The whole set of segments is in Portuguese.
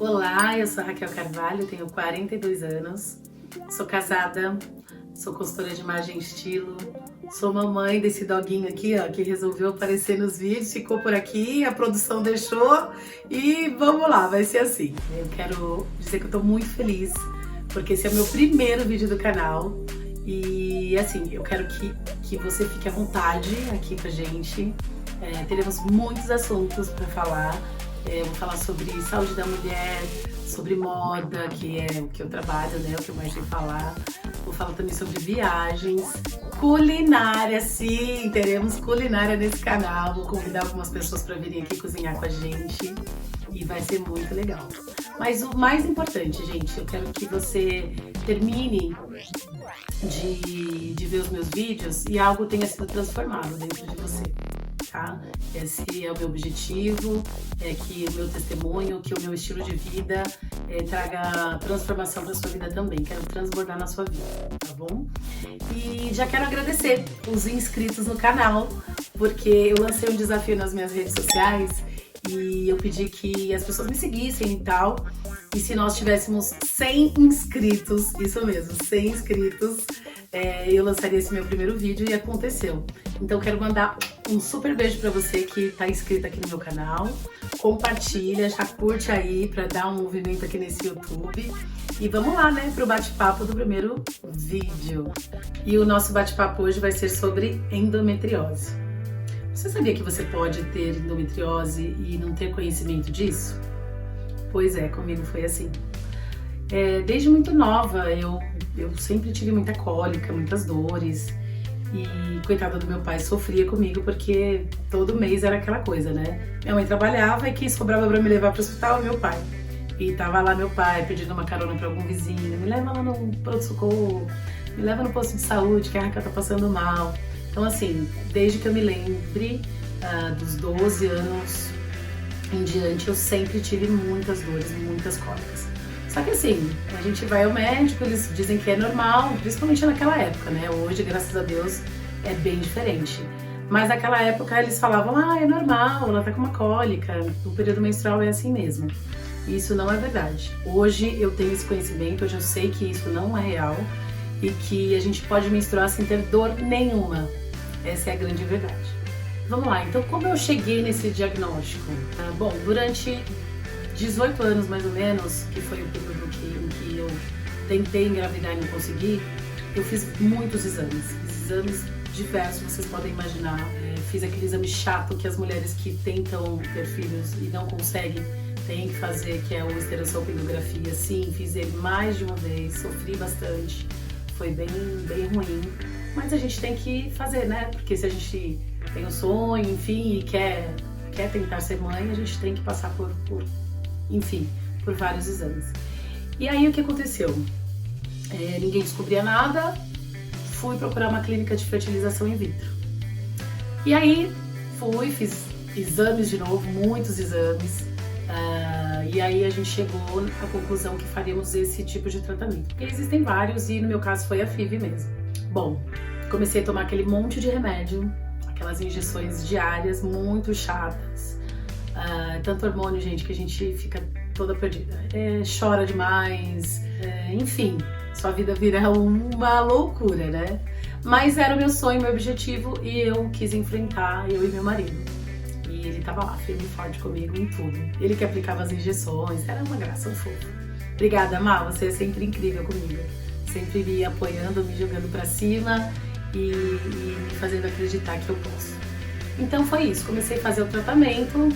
Olá, eu sou a Raquel Carvalho, tenho 42 anos, sou casada, sou consultora de imagem e estilo, sou mamãe desse doguinho aqui, ó, que resolveu aparecer nos vídeos, ficou por aqui, a produção deixou e vamos lá, vai ser assim. Eu quero dizer que eu tô muito feliz, porque esse é o meu primeiro vídeo do canal e assim, eu quero que você fique à vontade aqui com a gente. Teremos muitos assuntos para falar. Vou falar sobre saúde da mulher, sobre moda, que é o que eu trabalho, né? O que eu mais sei falar. Vou falar também sobre viagens, culinária, sim, teremos culinária nesse canal. Vou convidar algumas pessoas para virem aqui cozinhar com a gente e vai ser muito legal. Mas o mais importante, gente, eu quero que você termine de ver os meus vídeos e algo tenha sido transformado dentro de você. Tá? Esse é o meu objetivo, que o meu testemunho, que o meu estilo de vida traga transformação para sua vida também. Quero transbordar na sua vida, tá bom? E já quero agradecer os inscritos no canal, porque eu lancei um desafio nas minhas redes sociais e eu pedi que as pessoas me seguissem e tal. E se nós tivéssemos 100 inscritos, isso mesmo, 100 inscritos, eu lançaria esse meu primeiro vídeo e aconteceu. Então quero mandar um super beijo pra você que tá inscrito aqui no meu canal. Compartilha, já curte aí pra dar um movimento aqui nesse YouTube. E vamos lá, né, pro bate-papo do primeiro vídeo. E o nosso bate-papo hoje vai ser sobre endometriose. Você sabia que você pode ter endometriose e não ter conhecimento disso? Pois é, comigo foi assim. Desde muito nova, eu sempre tive muita cólica, muitas dores. E coitada do meu pai, sofria comigo porque todo mês era aquela coisa, né? Minha mãe trabalhava e quem sobrava pra me levar pro hospital, meu pai. E tava lá meu pai pedindo uma carona pra algum vizinho, me leva lá no pronto-socorro, me leva no posto de saúde que a Raquel tá passando mal. Então assim, desde que eu me lembre, dos 12 anos em diante, eu sempre tive muitas dores, muitas cólicas. Só que assim, a gente vai ao médico, eles dizem que é normal, principalmente naquela época, né? Hoje, graças a Deus, é bem diferente. Mas naquela época eles falavam, é normal, ela tá com uma cólica, o período menstrual é assim mesmo. E isso não é verdade. Hoje eu tenho esse conhecimento, hoje eu sei que isso não é real e que a gente pode menstruar sem ter dor nenhuma. Essa é a grande verdade. Vamos lá, então como eu cheguei nesse diagnóstico? Bom, durante 18 anos mais ou menos, que foi o período em que eu tentei engravidar e não consegui, eu fiz muitos exames diversos, vocês podem imaginar. Fiz aquele exame chato que as mulheres que tentam ter filhos e não conseguem têm que fazer, que é o esterossalpingografia. Sim, fiz ele mais de uma vez, sofri bastante, foi bem ruim, mas a gente tem que fazer, né? Porque se a gente tem um sonho, enfim, e quer tentar ser mãe, a gente tem que passar por vários exames. E aí o que aconteceu? Ninguém descobria nada, fui procurar uma clínica de fertilização in vitro. E aí fiz exames de novo, muitos exames, e aí a gente chegou à conclusão que faríamos esse tipo de tratamento. Porque existem vários e no meu caso foi a FIV mesmo. Bom, comecei a tomar aquele monte de remédio, aquelas injeções diárias muito chatas. Tanto hormônio, gente, que a gente fica toda perdida. Chora demais, enfim, sua vida vira uma loucura, né? Mas era o meu sonho, meu objetivo e eu quis enfrentar, eu e meu marido. E ele tava lá, firme e forte comigo em tudo. Ele que aplicava as injeções, era uma graça, um fofo. Obrigada, Má, você é sempre incrível comigo. Sempre me apoiando, me jogando pra cima e me fazendo acreditar que eu posso. Então foi isso, comecei a fazer o tratamento.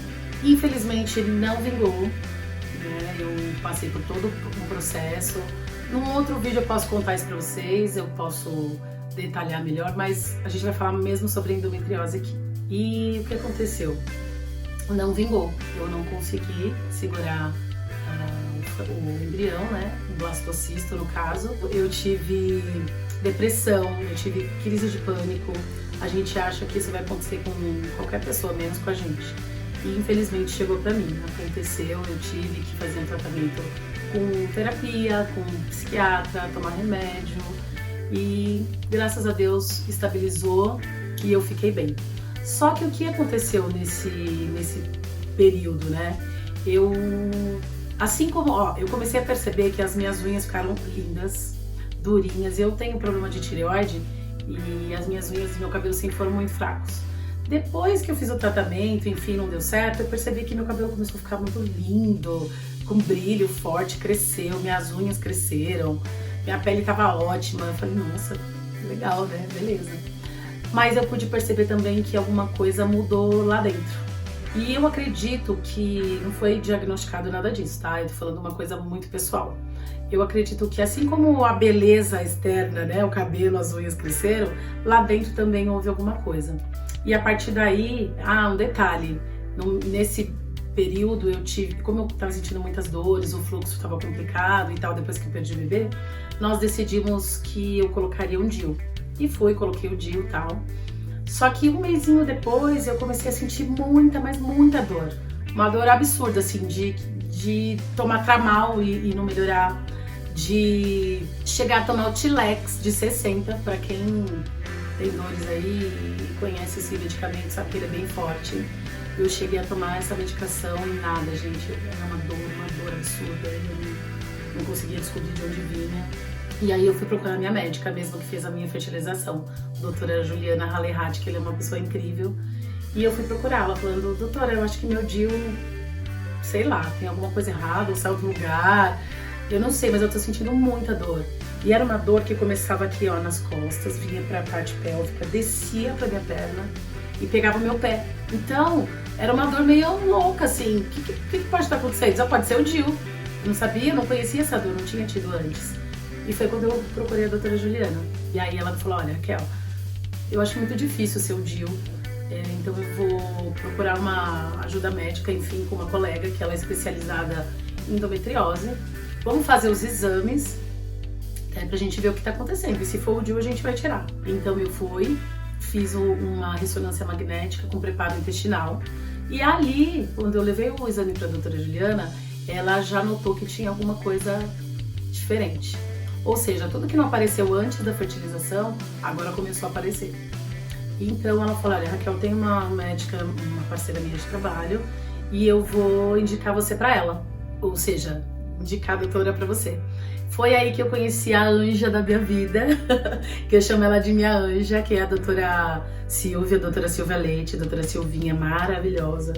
Infelizmente ele não vingou, né? Eu passei por todo um processo. Num outro vídeo eu posso contar isso pra vocês, eu posso detalhar melhor, mas a gente vai falar mesmo sobre endometriose aqui. E o que aconteceu? Não vingou, eu não consegui segurar o embrião, né? O blastocisto no caso. Eu tive depressão, eu tive crise de pânico. A gente acha que isso vai acontecer com qualquer pessoa, menos com a gente. E infelizmente chegou pra mim, aconteceu, eu tive que fazer um tratamento com terapia, com psiquiatra, tomar remédio e graças a Deus estabilizou e eu fiquei bem. Só que o que aconteceu nesse período, né? Eu Assim como, ó, eu comecei a perceber que as minhas unhas ficaram lindas, durinhas. Eu tenho problema de tireoide e as minhas unhas do meu cabelo sempre foram muito fracos. Depois que eu fiz o tratamento, enfim, não deu certo, eu percebi que meu cabelo começou a ficar muito lindo, com brilho forte, cresceu, minhas unhas cresceram, minha pele tava ótima. Eu falei, nossa, legal, né? Beleza. Mas eu pude perceber também que alguma coisa mudou lá dentro. E eu acredito que não foi diagnosticado nada disso, tá? Eu tô falando uma coisa muito pessoal. Eu acredito que assim como a beleza externa, né, o cabelo, as unhas cresceram, lá dentro também houve alguma coisa. E a partir daí, um detalhe, nesse período eu tive, como eu tava sentindo muitas dores, o fluxo estava complicado e tal, depois que eu perdi o bebê, nós decidimos que eu colocaria um DIU. E coloquei o DIU e tal. Só que um mesinho depois eu comecei a sentir muita, mas muita dor. Uma dor absurda, assim, de tomar Tramal e não melhorar. De chegar a tomar o Tilex de 60, pra quem tem dores aí e conhece esse medicamento, sabe que ele é bem forte. Eu cheguei a tomar essa medicação e nada, gente. Era uma dor absurda. Eu não conseguia descobrir de onde vinha. E aí eu fui procurar a minha médica, mesmo que fez a minha fertilização, doutora Juliana Hallerhat, que ela é uma pessoa incrível. E eu fui procurá-la, falando, doutora, eu acho que meu DIU, sei lá, tem alguma coisa errada, ou saiu do lugar, eu não sei, mas eu tô sentindo muita dor. E era uma dor que começava aqui, ó, nas costas, vinha pra parte pélvica, descia pra minha perna e pegava o meu pé. Então, era uma dor meio louca, assim, o que pode estar acontecendo? Só pode ser o DIU. Eu não sabia, não conhecia essa dor, não tinha tido antes. E foi quando eu procurei a doutora Juliana. E aí ela me falou, olha, Raquel, eu acho muito difícil o seu DIU, então eu vou procurar uma ajuda médica, enfim, com uma colega que ela é especializada em endometriose. Vamos fazer os exames pra gente ver o que tá acontecendo. E se for o DIU, a gente vai tirar. Então eu fiz uma ressonância magnética com preparo intestinal. E ali, quando eu levei o exame pra doutora Juliana, ela já notou que tinha alguma coisa diferente. Ou seja, tudo que não apareceu antes da fertilização, agora começou a aparecer. Então ela falou, olha, Raquel, tem uma médica, uma parceira minha de trabalho, e eu vou indicar você para ela. Ou seja, indicar a doutora para você. Foi aí que eu conheci a anja da minha vida, que eu chamo ela de minha anja, que é a doutora Silvia Leite, doutora Silvinha, maravilhosa.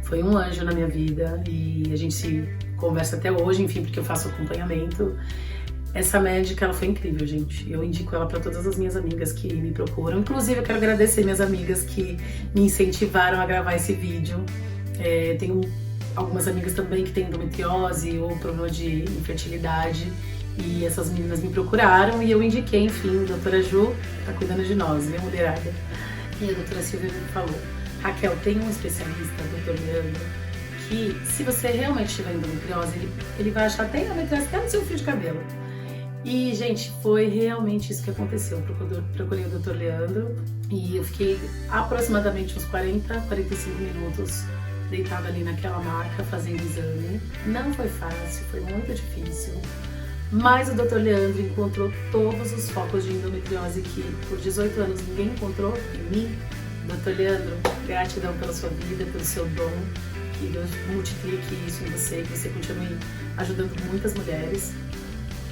Foi um anjo na minha vida e a gente se conversa até hoje, enfim, porque eu faço acompanhamento. Essa médica, ela foi incrível, gente. Eu indico ela para todas as minhas amigas que me procuram. Inclusive, eu quero agradecer minhas amigas que me incentivaram a gravar esse vídeo. Tenho algumas amigas também que têm endometriose ou problema de infertilidade. E essas meninas me procuraram e eu indiquei, enfim, a doutora Ju tá cuidando de nós, minha mulherada. E a doutora Silvia me falou, Raquel, tem um especialista, doutor Leandro, que se você realmente tiver endometriose, ele vai achar até endometriose até no seu fio de cabelo. E, gente, foi realmente isso que aconteceu. Eu procurei o Dr. Leandro e eu fiquei aproximadamente uns 40, 45 minutos deitada ali naquela maca fazendo exame. Não foi fácil, foi muito difícil. Mas o Dr. Leandro encontrou todos os focos de endometriose que por 18 anos ninguém encontrou em mim. Dr. Leandro, gratidão pela sua vida, pelo seu dom. Que Deus multiplique isso em você, que você continue ajudando muitas mulheres.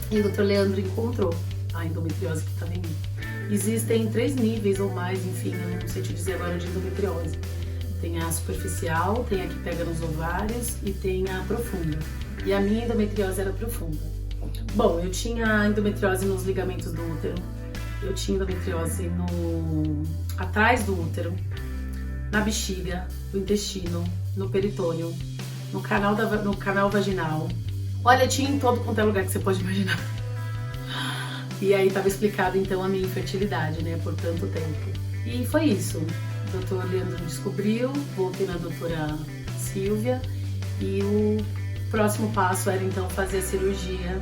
E o Dr. Leandro encontrou a endometriose que estava em mim. Existem 3 níveis ou mais, enfim, eu não sei te dizer agora, de endometriose. Tem a superficial, tem a que pega nos ovários e tem a profunda. E a minha endometriose era profunda. Bom, eu tinha endometriose nos ligamentos do útero, eu tinha endometriose atrás do útero, na bexiga, no intestino, no peritônio, no canal vaginal. Olha, tinha em todo quanto é lugar que você pode imaginar. E aí estava explicado então a minha infertilidade, né, por tanto tempo. E foi isso. O doutor Leandro descobriu, voltei na doutora Silvia e o próximo passo era então fazer a cirurgia,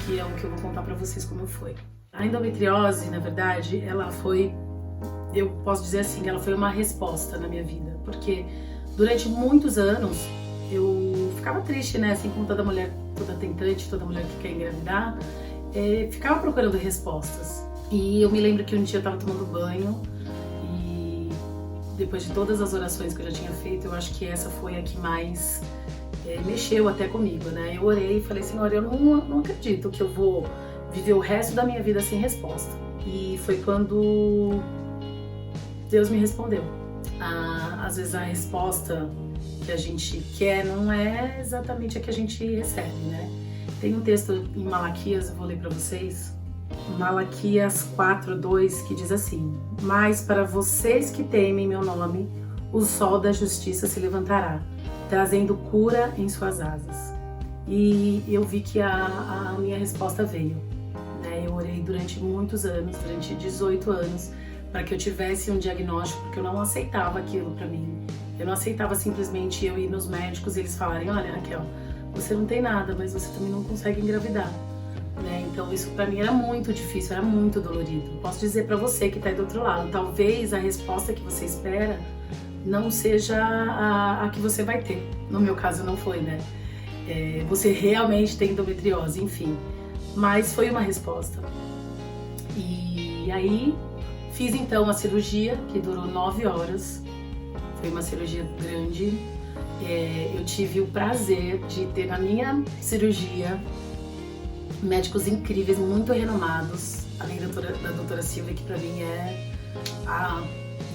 que é o que eu vou contar pra vocês como foi. A endometriose, na verdade, ela foi, eu posso dizer assim, ela foi uma resposta na minha vida, porque durante muitos anos eu ficava triste, né, assim como toda mulher, toda tentante, toda mulher que quer engravidar, ficava procurando respostas. E eu me lembro que um dia eu tava tomando banho e depois de todas as orações que eu já tinha feito, eu acho que essa foi a que mais mexeu até comigo, né? Eu orei e falei, Senhor, eu não acredito que eu vou viver o resto da minha vida sem resposta. E foi quando Deus me respondeu. Às vezes a resposta que a gente quer não é exatamente a que a gente recebe, né? Tem um texto em Malaquias, eu vou ler para vocês. Malaquias 4:2, que diz assim: Mas para vocês que temem meu nome, o sol da justiça se levantará, trazendo cura em suas asas. E eu vi que a minha resposta veio, né? Eu orei durante muitos anos, durante 18 anos, para que eu tivesse um diagnóstico, porque eu não aceitava aquilo para mim. Eu não aceitava simplesmente eu ir nos médicos e eles falarem, olha, Raquel, você não tem nada, mas você também não consegue engravidar, né? Então isso para mim era muito difícil, era muito dolorido. Posso dizer para você que está aí do outro lado, talvez a resposta que você espera não seja a que você vai ter. No meu caso não foi, né? Você realmente tem endometriose, enfim. Mas foi uma resposta. E aí fiz então a cirurgia, que durou 9 horas. Foi uma cirurgia grande. Eu tive o prazer de ter na minha cirurgia médicos incríveis, muito renomados, além da doutora Silvia, que pra mim é a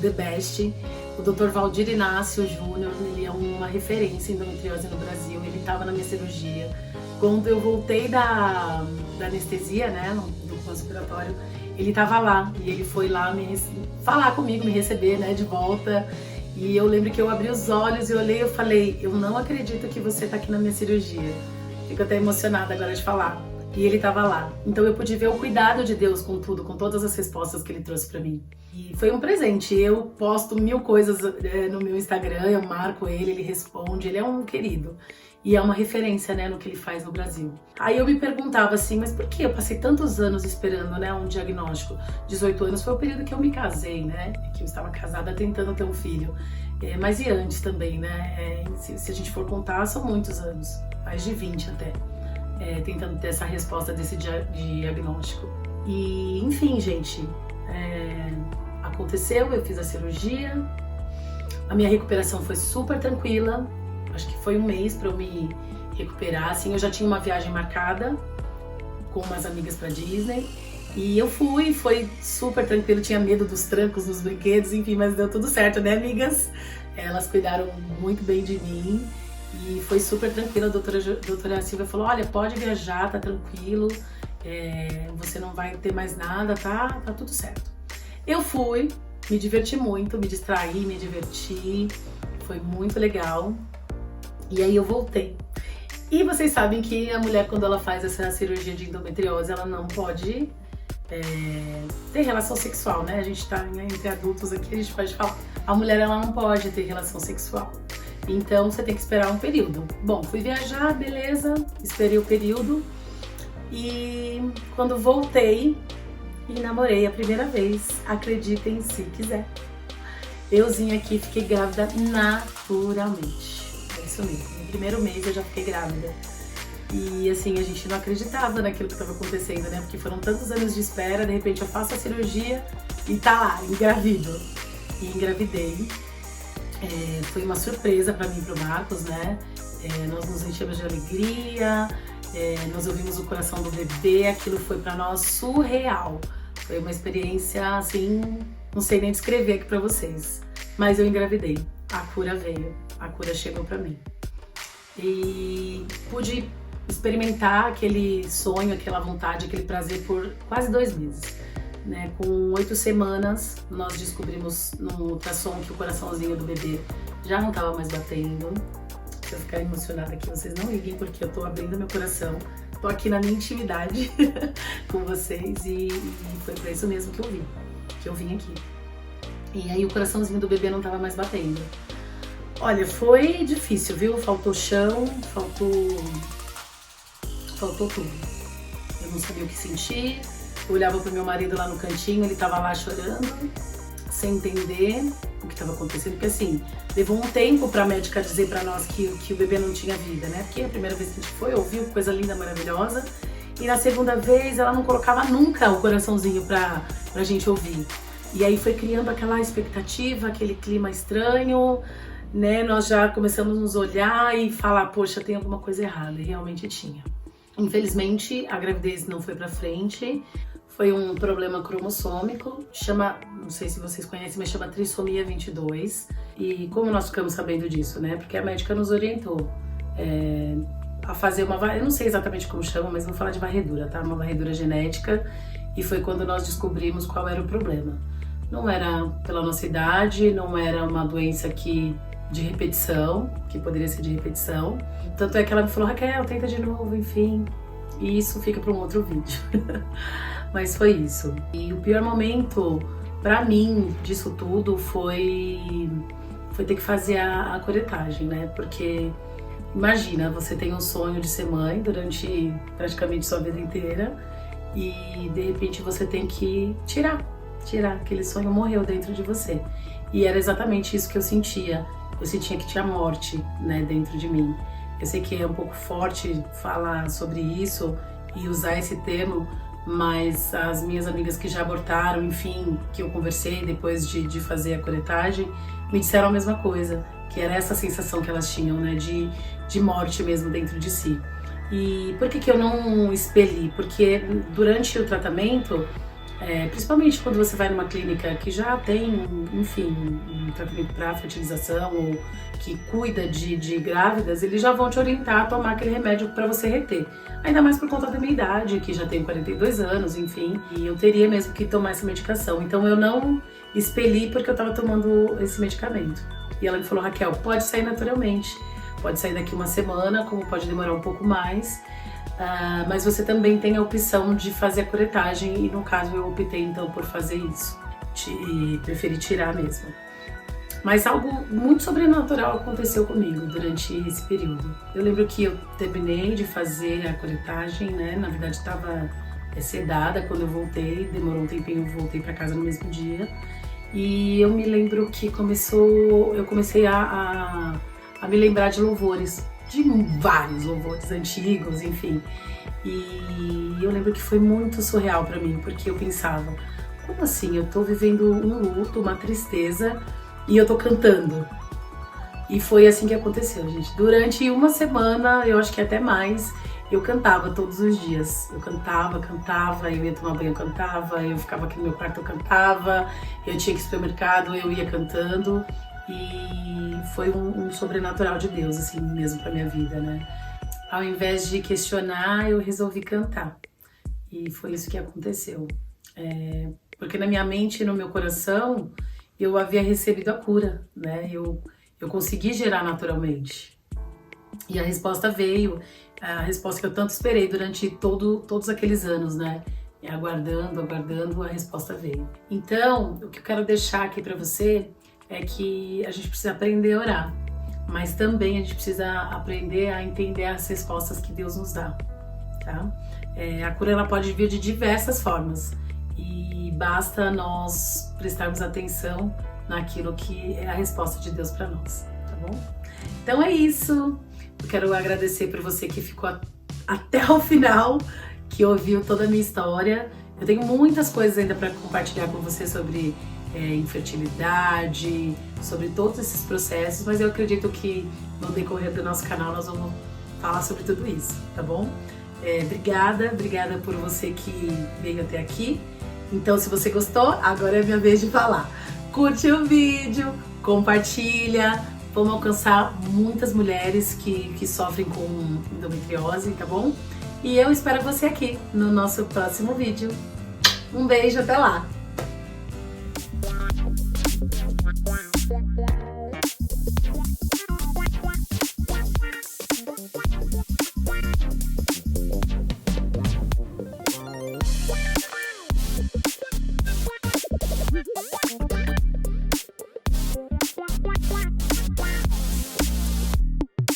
the best. O Dr. Valdir Inácio Júnior, ele é uma referência em endometriose no Brasil, ele estava na minha cirurgia. Quando eu voltei da anestesia, né, do pós-operatório, ele estava lá e ele foi lá falar comigo, me receber, né, de volta. E eu lembro que eu abri os olhos e olhei e falei, eu não acredito que você está aqui na minha cirurgia. Fico até emocionada agora de falar. E ele estava lá. Então eu pude ver o cuidado de Deus com tudo, com todas as respostas que ele trouxe para mim. E foi um presente. Eu posto 1000 coisas no meu Instagram, eu marco ele responde, ele é um querido. E é uma referência, né, no que ele faz no Brasil. Aí eu me perguntava assim, mas por que eu passei tantos anos esperando, né, um diagnóstico? 18 anos foi o período que eu me casei, né, que eu estava casada tentando ter um filho. Mas e antes também, né, se a gente for contar, são muitos anos, mais de 20 até. Tentando ter essa resposta desse diagnóstico. E, enfim, gente, aconteceu, eu fiz a cirurgia, a minha recuperação foi super tranquila, acho que foi um mês para eu me recuperar, assim, eu já tinha uma viagem marcada com umas amigas para Disney, e eu fui, foi super tranquilo, tinha medo dos trancos, dos brinquedos, enfim, mas deu tudo certo, né, amigas? Elas cuidaram muito bem de mim. E foi super tranquilo, a doutora Silvia falou, olha, pode viajar, tá tranquilo, você não vai ter mais nada, tá tudo certo. Eu fui, me diverti muito, me distraí, me diverti, foi muito legal. E aí eu voltei. E vocês sabem que a mulher, quando ela faz essa cirurgia de endometriose, ela não pode ter relação sexual, né? A gente tá entre adultos aqui, a gente pode falar, a mulher ela não pode ter relação sexual. Então você tem que esperar um período. Bom, fui viajar, beleza, esperei o período e quando voltei e namorei a primeira vez, acreditem se quiser. Euzinha aqui, fiquei grávida naturalmente. É isso mesmo, no primeiro mês eu já fiquei grávida. E assim, a gente não acreditava naquilo que estava acontecendo, né? Porque foram tantos anos de espera, de repente eu faço a cirurgia e tá lá, engravido. E engravidei. Foi uma surpresa para mim e pro Marcos, né? Nós nos enchemos de alegria, nós ouvimos o coração do bebê, aquilo foi para nós surreal. Foi uma experiência assim, não sei nem descrever aqui para vocês. Mas eu engravidei, a cura veio, a cura chegou para mim. E pude experimentar aquele sonho, aquela vontade, aquele prazer por quase 2 meses. Né, com 8 semanas, nós descobrimos no ultrassom que o coraçãozinho do bebê já não estava mais batendo. Se eu ficar emocionada aqui, vocês não liguem, porque eu tô abrindo meu coração. Tô aqui na minha intimidade com vocês e foi pra isso mesmo que eu vim aqui. E aí o coraçãozinho do bebê não estava mais batendo. Olha, foi difícil, viu? Faltou chão, faltou tudo. Eu não sabia o que sentir. Eu olhava pro meu marido lá no cantinho, ele tava lá chorando, sem entender o que estava acontecendo, porque assim, levou um tempo pra médica dizer pra nós que o bebê não tinha vida, né? Porque a primeira vez que a gente foi, ouviu, coisa linda, maravilhosa, e na segunda vez ela não colocava nunca o coraçãozinho pra gente ouvir. E aí foi criando aquela expectativa, aquele clima estranho, né, nós já começamos a nos olhar e falar, poxa, tem alguma coisa errada, e realmente tinha. Infelizmente, a gravidez não foi pra frente, foi um problema cromossômico, não sei se vocês conhecem, mas chama trissomia 22. E como nós ficamos sabendo disso, né? Porque a médica nos orientou a fazer eu não sei exatamente como chama, mas vou falar de varredura, tá? Uma varredura genética, e foi quando nós descobrimos qual era o problema. Não era pela nossa idade, não era uma doença de repetição, que poderia ser de repetição. Tanto é que ela me falou, Raquel, tenta de novo, enfim. E isso fica para um outro vídeo. Mas foi isso. E o pior momento, pra mim, disso tudo, foi ter que fazer a curetagem, né? Porque, imagina, você tem um sonho de ser mãe durante praticamente sua vida inteira e, de repente, você tem que tirar. Aquele sonho morreu dentro de você. E era exatamente isso que eu sentia. Eu sentia que tinha morte, né, dentro de mim. Eu sei que é um pouco forte falar sobre isso e usar esse termo, mas as minhas amigas que já abortaram, enfim, que eu conversei depois de fazer a curetagem, me disseram a mesma coisa, que era essa sensação que elas tinham, né, de morte mesmo dentro de si. E por que eu não expeli? Porque durante o tratamento, principalmente quando você vai numa clínica que já tem, enfim, um tratamento para fertilização ou que cuida de grávidas, eles já vão te orientar a tomar aquele remédio para você reter. Ainda mais por conta da minha idade, que já tenho 42 anos, enfim, e eu teria mesmo que tomar essa medicação. Então eu não expeli porque eu estava tomando esse medicamento. E ela me falou, Raquel, pode sair naturalmente, pode sair daqui uma semana, como pode demorar um pouco mais. Mas você também tem a opção de fazer a curetagem e no caso eu optei então por fazer isso e preferi tirar mesmo. Mas algo muito sobrenatural aconteceu comigo durante esse período. Eu lembro que eu terminei de fazer a curetagem, né? Na verdade estava sedada quando eu voltei, demorou um tempinho, eu voltei para casa no mesmo dia. E eu me lembro que eu comecei a me lembrar de louvores, de vários louvores antigos, enfim. E eu lembro que foi muito surreal pra mim, porque eu pensava, como assim? Eu tô vivendo um luto, uma tristeza, e eu tô cantando. E foi assim que aconteceu, gente. Durante uma semana, eu acho que até mais, eu cantava todos os dias. Eu cantava, eu ia tomar banho, eu cantava, eu ficava aqui no meu quarto, eu cantava, eu tinha que ir ao supermercado, eu ia cantando. E foi um sobrenatural de Deus, assim, mesmo pra minha vida, né? Ao invés de questionar, eu resolvi cantar. E foi isso que aconteceu. Porque na minha mente e no meu coração, eu havia recebido a cura, né? Eu consegui gerar naturalmente. E a resposta veio, a resposta que eu tanto esperei durante todos aqueles anos, né? E aguardando, a resposta veio. Então, o que eu quero deixar aqui pra você é que a gente precisa aprender a orar, mas também a gente precisa aprender a entender as respostas que Deus nos dá, tá? A cura ela pode vir de diversas formas e basta nós prestarmos atenção naquilo que é a resposta de Deus para nós, tá bom? Então é isso, eu quero agradecer por você que ficou até o final, que ouviu toda a minha história. Eu tenho muitas coisas ainda para compartilhar com você sobre infertilidade, sobre todos esses processos, mas eu acredito que no decorrer do nosso canal nós vamos falar sobre tudo isso, tá bom? Obrigada por você que veio até aqui. Então, se você gostou, agora é a minha vez de falar. Curte o vídeo, compartilha, vamos alcançar muitas mulheres que sofrem com endometriose, tá bom? E eu espero você aqui no nosso próximo vídeo. Um beijo, até lá!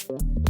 What?